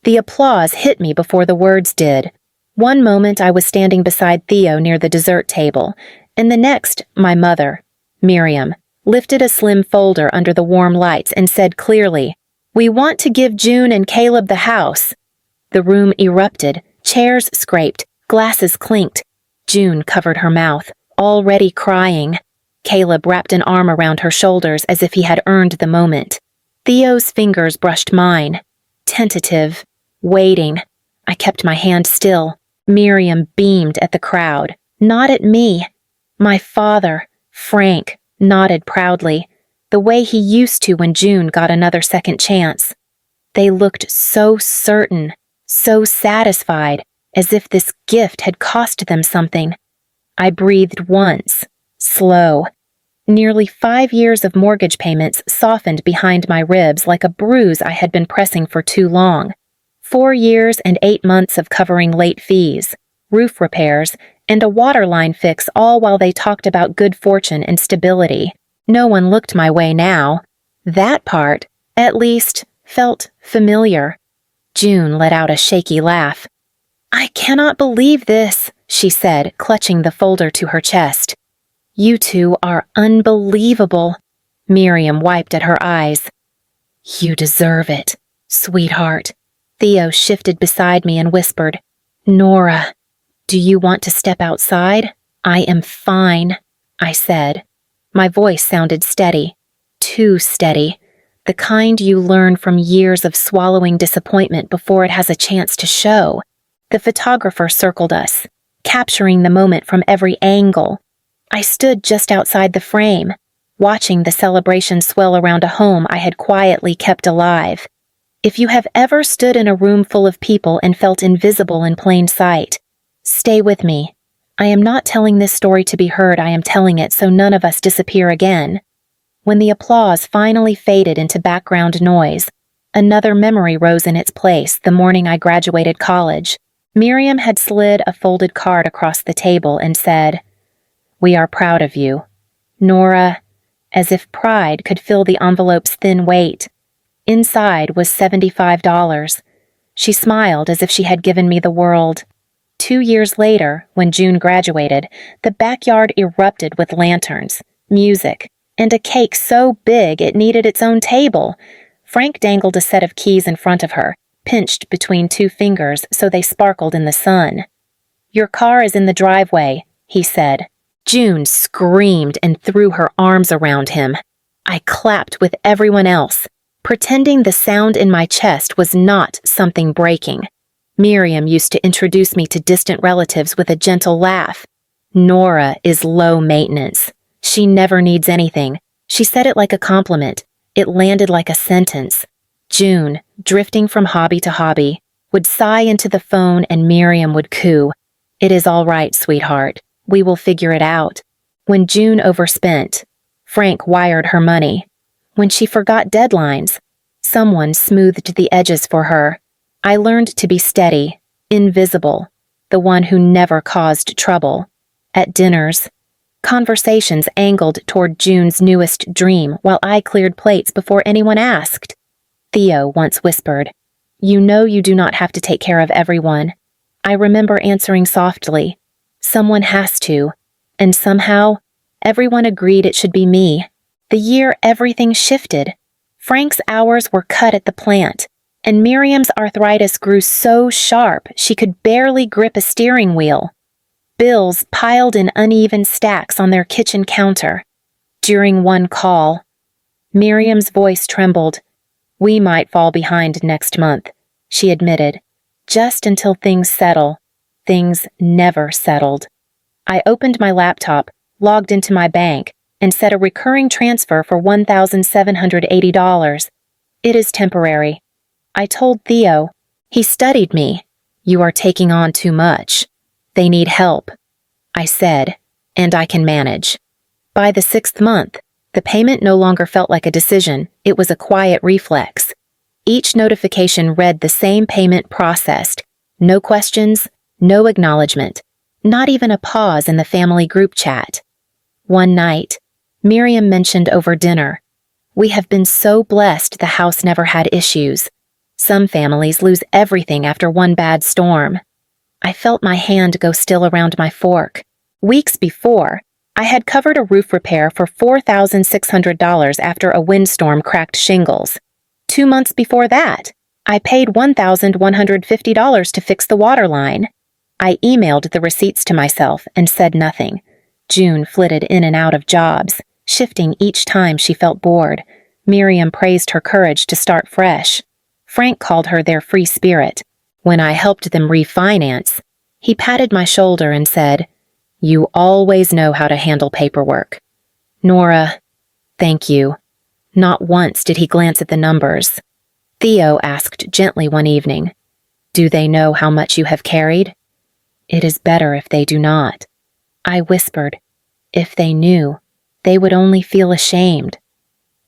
The applause hit me before the words did. One moment I was standing beside Theo near the dessert table, and the next, my mother, Miriam, lifted a slim folder under the warm lights and said clearly, "We want to give June and Caleb the house." The room erupted, chairs scraped, glasses clinked. June covered her mouth, already crying. Caleb wrapped an arm around her shoulders as if he had earned the moment. Theo's fingers brushed mine. Tentative, waiting. I kept my hand still. Miriam beamed at the crowd, not at me. My father, Frank, nodded proudly, the way he used to when June got another second chance. They looked so certain, so satisfied, as if this gift had cost them something. I breathed once, slow. Nearly 5 years of mortgage payments softened behind my ribs like a bruise I had been pressing for too long. 4 years and 8 months of covering late fees, roof repairs, and a water line fix, all while they talked about good fortune and stability. No one looked my way now. That part, at least, felt familiar. June let out a shaky laugh. "I cannot believe this," she said, clutching the folder to her chest. "You two are unbelievable." Miriam wiped at her eyes. "You deserve it, sweetheart." Theo shifted beside me and whispered, "Nora, do you want to step outside?" "I am fine," I said. My voice sounded steady, too steady, the kind you learn from years of swallowing disappointment before it has a chance to show. The photographer circled us, capturing the moment from every angle. I stood just outside the frame, watching the celebration swell around a home I had quietly kept alive. If you have ever stood in a room full of people and felt invisible in plain sight, stay with me. I am not telling this story to be heard, I am telling it so none of us disappear again. When the applause finally faded into background noise, another memory rose in its place the morning I graduated college. Miriam had slid a folded card across the table and said, "We are proud of you." Nora, as if pride could fill the envelope's thin weight. Inside was $75. She smiled as if she had given me the world. 2 years later, when June graduated, the backyard erupted with lanterns, music, and a cake so big it needed its own table. Frank dangled a set of keys in front of her, pinched between 2 fingers so they sparkled in the sun. "Your car is in the driveway," he said. June screamed and threw her arms around him. I clapped with everyone else, pretending the sound in my chest was not something breaking. Miriam used to introduce me to distant relatives with a gentle laugh. "Nora is low maintenance. She never needs anything." She said it like a compliment. It landed like a sentence. June, drifting from hobby to hobby, would sigh into the phone and Miriam would coo, "It is all right, sweetheart. We will figure it out." When June overspent, Frank wired her money. When she forgot deadlines, someone smoothed the edges for her. I learned to be steady, invisible, the one who never caused trouble. At dinners, conversations angled toward June's newest dream while I cleared plates before anyone asked. Theo once whispered, "You know you do not have to take care of everyone." I remember answering softly, "Someone has to," and somehow, everyone agreed it should be me. The year everything shifted. Frank's hours were cut at the plant, and Miriam's arthritis grew so sharp she could barely grip a steering wheel. Bills piled in uneven stacks on their kitchen counter. During one call, Miriam's voice trembled. "We might fall behind next month," she admitted, "just until things settle." Things never settled. I opened my laptop, logged into my bank, and set a recurring transfer for $1,780. "It is temporary." I told Theo. He studied me. "You are taking on too much. They need help." I said, "And I can manage." By the 6th month, the payment no longer felt like a decision. It was a quiet reflex. Each notification read the same payment processed. No questions, no acknowledgement, not even a pause in the family group chat. One night, Miriam mentioned over dinner, "We have been so blessed the house never had issues." Some families lose everything after one bad storm. I felt my hand go still around my fork. Weeks before, I had covered a roof repair for $4,600 after a windstorm cracked shingles. 2 months before that, I paid $1,150 to fix the water line. I emailed the receipts to myself and said nothing. June flitted in and out of jobs, shifting each time she felt bored. Miriam praised her courage to start fresh. Frank called her their free spirit. When I helped them refinance, he patted my shoulder and said, "You always know how to handle paperwork." Nora, thank you. Not once did he glance at the numbers. Theo asked gently one evening, "Do they know how much you have carried?" "It is better if they do not." I whispered, "If they knew, they would only feel ashamed."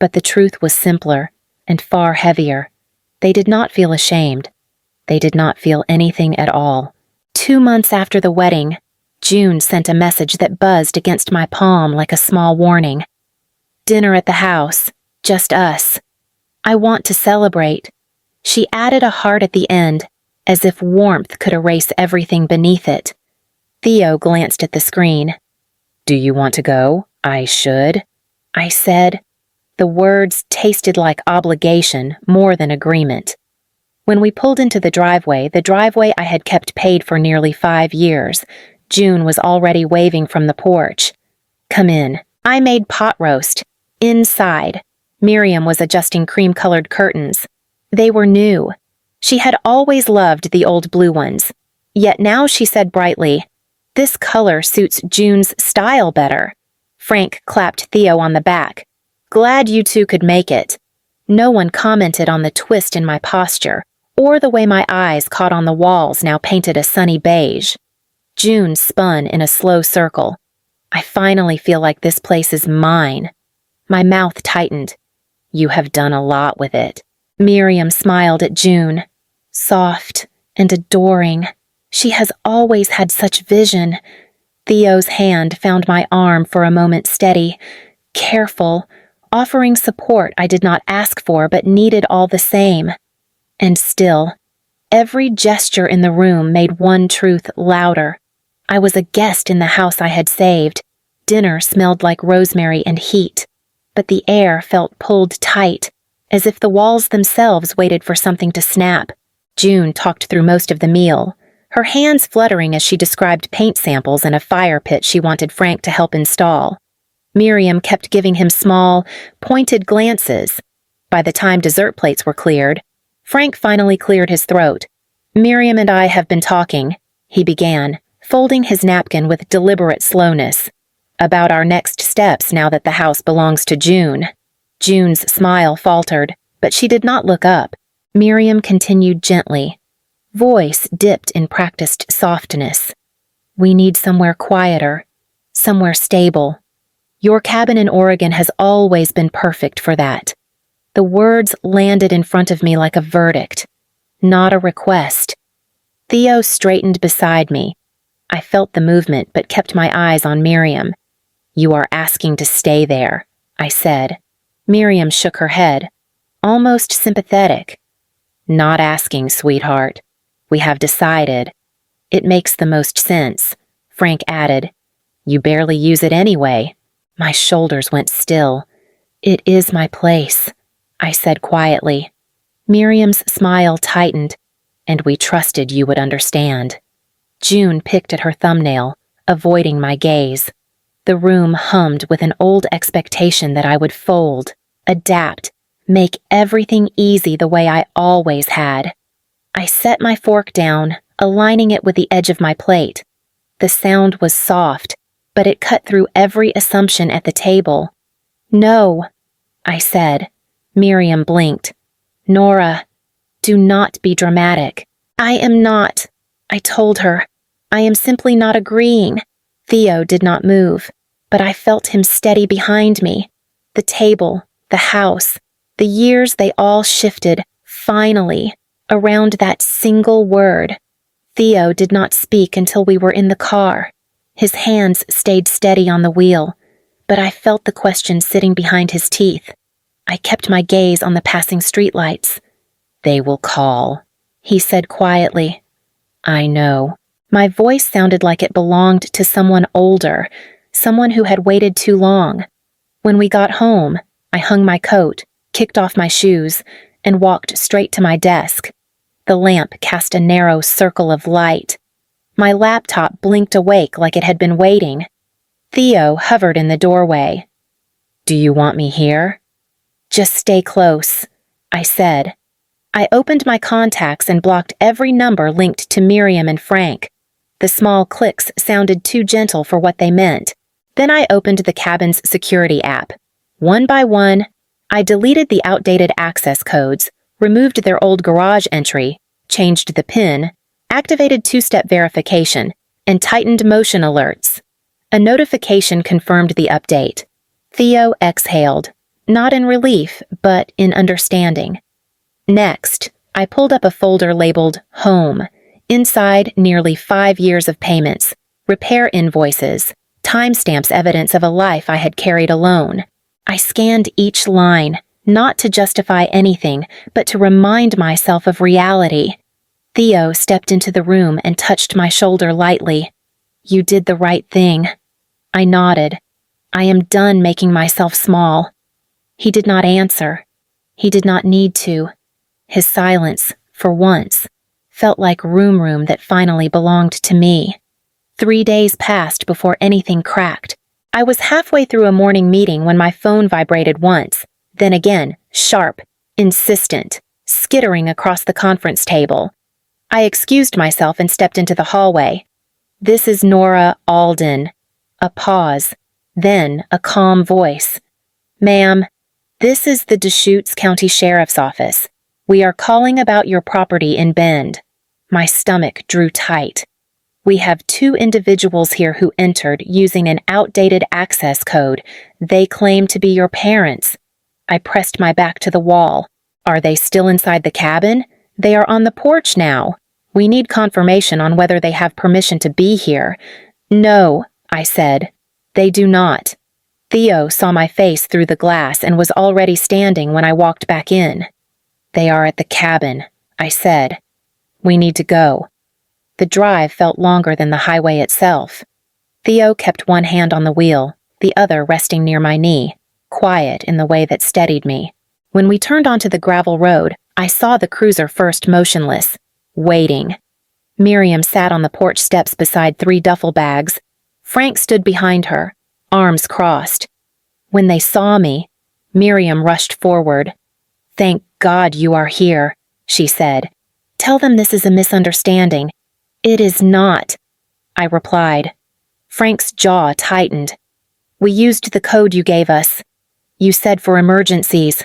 But the truth was simpler and far heavier. They did not feel ashamed. They did not feel anything at all. 2 months after the wedding, June sent a message that buzzed against my palm like a small warning. "Dinner at the house, just us. I want to celebrate." She added a heart at the end, as if warmth could erase everything beneath it. Theo glanced at the screen. "Do you want to go? I should," I said. The words tasted like obligation more than agreement. When we pulled into the driveway I had kept paid for nearly 5 years, June was already waving from the porch. "Come in." I made pot roast. Inside, Miriam was adjusting cream-colored curtains. They were new. She had always loved the old blue ones. Yet now she said brightly, "This color suits June's style better." Frank clapped Theo on the back. "Glad you two could make it." No one commented on the twist in my posture, or the way my eyes caught on the walls now painted a sunny beige. June spun in a slow circle. "I finally feel like this place is mine." My mouth tightened. "You have done a lot with it." Miriam smiled at June. Soft and adoring. She has always had such vision. Theo's hand found my arm for a moment steady, careful, offering support I did not ask for but needed all the same. And still, every gesture in the room made one truth louder. I was a guest in the house I had saved. Dinner smelled like rosemary and heat, but the air felt pulled tight, as if the walls themselves waited for something to snap. June talked through most of the meal, her hands fluttering as she described paint samples and a fire pit she wanted Frank to help install. Miriam kept giving him small, pointed glances. By the time dessert plates were cleared, Frank finally cleared his throat. "Miriam and I have been talking," he began, folding his napkin with deliberate slowness, "about our next steps now that the house belongs to June." June's smile faltered, but she did not look up. Miriam continued gently. Voice dipped in practiced softness. "We need somewhere quieter, somewhere stable. Your cabin in Oregon has always been perfect for that." The words landed in front of me like a verdict, not a request. Theo straightened beside me. I felt the movement but kept my eyes on Miriam. "You are asking to stay there," I said. Miriam shook her head, almost sympathetic. "Not asking, sweetheart. We have decided." "It makes the most sense," Frank added. "You barely use it anyway." My shoulders went still. "It is my place," I said quietly. Miriam's smile tightened, "and we trusted you would understand." June picked at her thumbnail, avoiding my gaze. The room hummed with an old expectation that I would fold, adapt, make everything easy the way I always had. I set my fork down, aligning it with the edge of my plate. The sound was soft, but it cut through every assumption at the table. "No," I said. Miriam blinked. "Nora, do not be dramatic." "I am not," I told her. "I am simply not agreeing." Theo did not move, but I felt him steady behind me. The table, the house, the years they all shifted, finally, around that single word. Theo did not speak until we were in the car. His hands stayed steady on the wheel, but I felt the question sitting behind his teeth. I kept my gaze on the passing streetlights. They will call, he said quietly. I know. My voice sounded like it belonged to someone older, someone who had waited too long. When we got home, I hung my coat, kicked off my shoes, and walked straight to my desk. The lamp cast a narrow circle of light. My laptop blinked awake like it had been waiting. Theo hovered in the doorway. Do you want me here? Just stay close, I said. I opened my contacts and blocked every number linked to Miriam and Frank. The small clicks sounded too gentle for what they meant. Then I opened the cabin's security app. One by one, I deleted the outdated access codes, removed their old garage entry, changed the PIN, activated two-step verification, and tightened motion alerts. A notification confirmed the update. Theo exhaled, not in relief, but in understanding. Next, I pulled up a folder labeled Home. Inside, nearly 5 years of payments, repair invoices, timestamps evidence of a life I had carried alone. I scanned each line, not to justify anything, but to remind myself of reality. Theo stepped into the room and touched my shoulder lightly. You did the right thing. I nodded. I am done making myself small. He did not answer. He did not need to. His silence, for once, felt like room that finally belonged to me. 3 days passed before anything cracked. I was halfway through a morning meeting when my phone vibrated once, then again, sharp, insistent, skittering across the conference table. I excused myself and stepped into the hallway. This is Nora Alden. A pause, then a calm voice. Ma'am, this is the Deschutes County Sheriff's Office. We are calling about your property in Bend. My stomach drew tight. We have 2 individuals here who entered using an outdated access code. They claim to be your parents. I pressed my back to the wall. Are they still inside the cabin? They are on the porch now. We need confirmation on whether they have permission to be here. No, I said. They do not. Theo saw my face through the glass and was already standing when I walked back in. They are at the cabin, I said. We need to go. The drive felt longer than the highway itself. Theo kept one hand on the wheel, the other resting near my knee, quiet in the way that steadied me. When we turned onto the gravel road, I saw the cruiser first motionless, waiting. Miriam sat on the porch steps beside 3 duffel bags. Frank stood behind her, arms crossed. When they saw me, Miriam rushed forward. Thank God you are here, she said. Tell them this is a misunderstanding. It is not, I replied. Frank's jaw tightened. We used the code you gave us. You said for emergencies.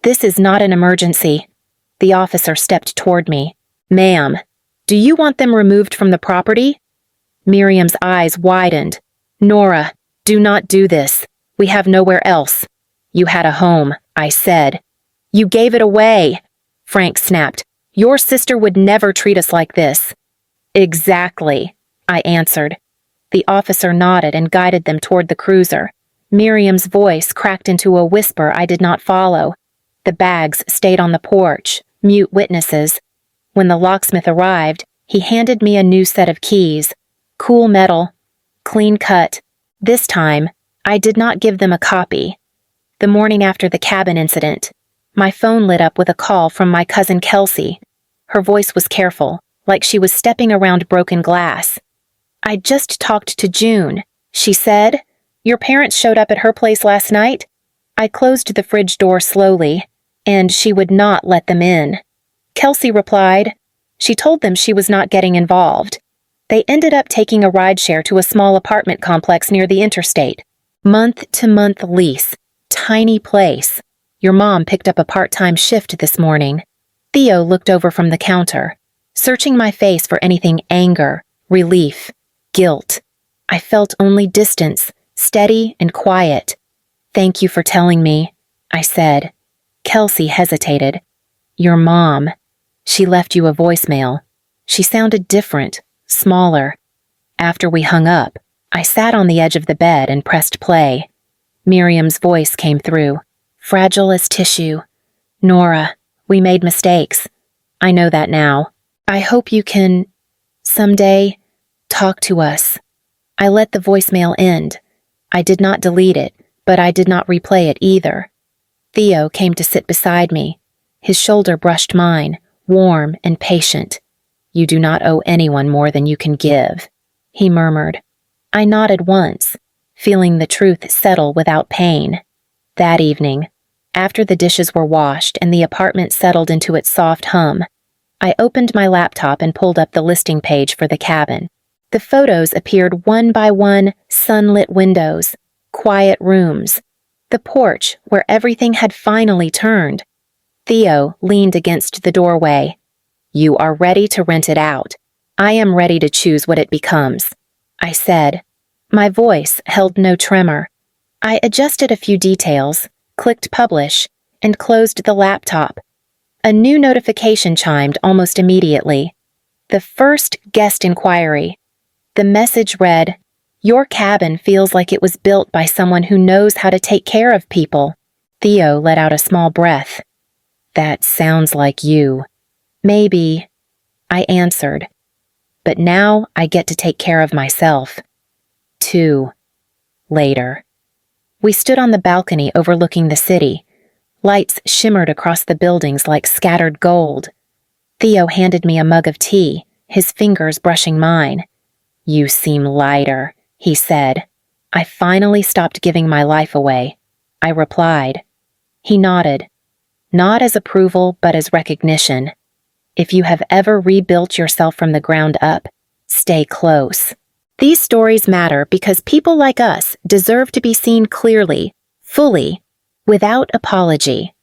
This is not an emergency. The officer stepped toward me. Ma'am, do you want them removed from the property? Miriam's eyes widened. Nora, do not do this. We have nowhere else. You had a home, I said. You gave it away, Frank snapped. Your sister would never treat us like this. Exactly, I answered. The officer nodded and guided them toward the cruiser. Miriam's voice cracked into a whisper I did not follow. The bags stayed on the porch, mute witnesses. When the locksmith arrived, he handed me a new set of keys. Cool metal, clean cut. This time, I did not give them a copy. The morning after the cabin incident, my phone lit up with a call from my cousin Kelsey. Her voice was careful, like she was stepping around broken glass. I just talked to June, she said. Your parents showed up at her place last night? I closed the fridge door slowly, and she would not let them in. Kelsey replied. She told them she was not getting involved. They ended up taking a rideshare to a small apartment complex near the interstate. Month-to-month lease. Tiny place. Your mom picked up a part-time shift this morning. Theo looked over from the counter, searching my face for anything anger, relief, guilt. I felt only distance, steady and quiet. Thank you for telling me, I said. Kelsey hesitated. Your mom. She left you a voicemail. She sounded different, smaller. After we hung up, I sat on the edge of the bed and pressed play. Miriam's voice came through, fragile as tissue. Nora, we made mistakes. I know that now. I hope you can, someday, talk to us. I let the voicemail end. I did not delete it, but I did not replay it either. Theo came to sit beside me. His shoulder brushed mine, warm and patient. You do not owe anyone more than you can give, he murmured. I nodded once, feeling the truth settle without pain. That evening, after the dishes were washed and the apartment settled into its soft hum, I opened my laptop and pulled up the listing page for the cabin. The photos appeared one by one, sunlit windows, quiet rooms, the porch where everything had finally turned. Theo leaned against the doorway. You are ready to rent it out. I am ready to choose what it becomes, I said. My voice held no tremor. I adjusted a few details, clicked publish, and closed the laptop. A new notification chimed almost immediately. The first guest inquiry. The message read, Your cabin feels like it was built by someone who knows how to take care of people. Theo let out a small breath. That sounds like you. Maybe, I answered. But now I get to take care of myself. Too. Later. We stood on the balcony overlooking the city. Lights shimmered across the buildings like scattered gold. Theo handed me a mug of tea, his fingers brushing mine. You seem lighter, he said. I finally stopped giving my life away. I replied. He nodded. Not as approval, but as recognition. If you have ever rebuilt yourself from the ground up, stay close. These stories matter because people like us deserve to be seen clearly, fully, without apology.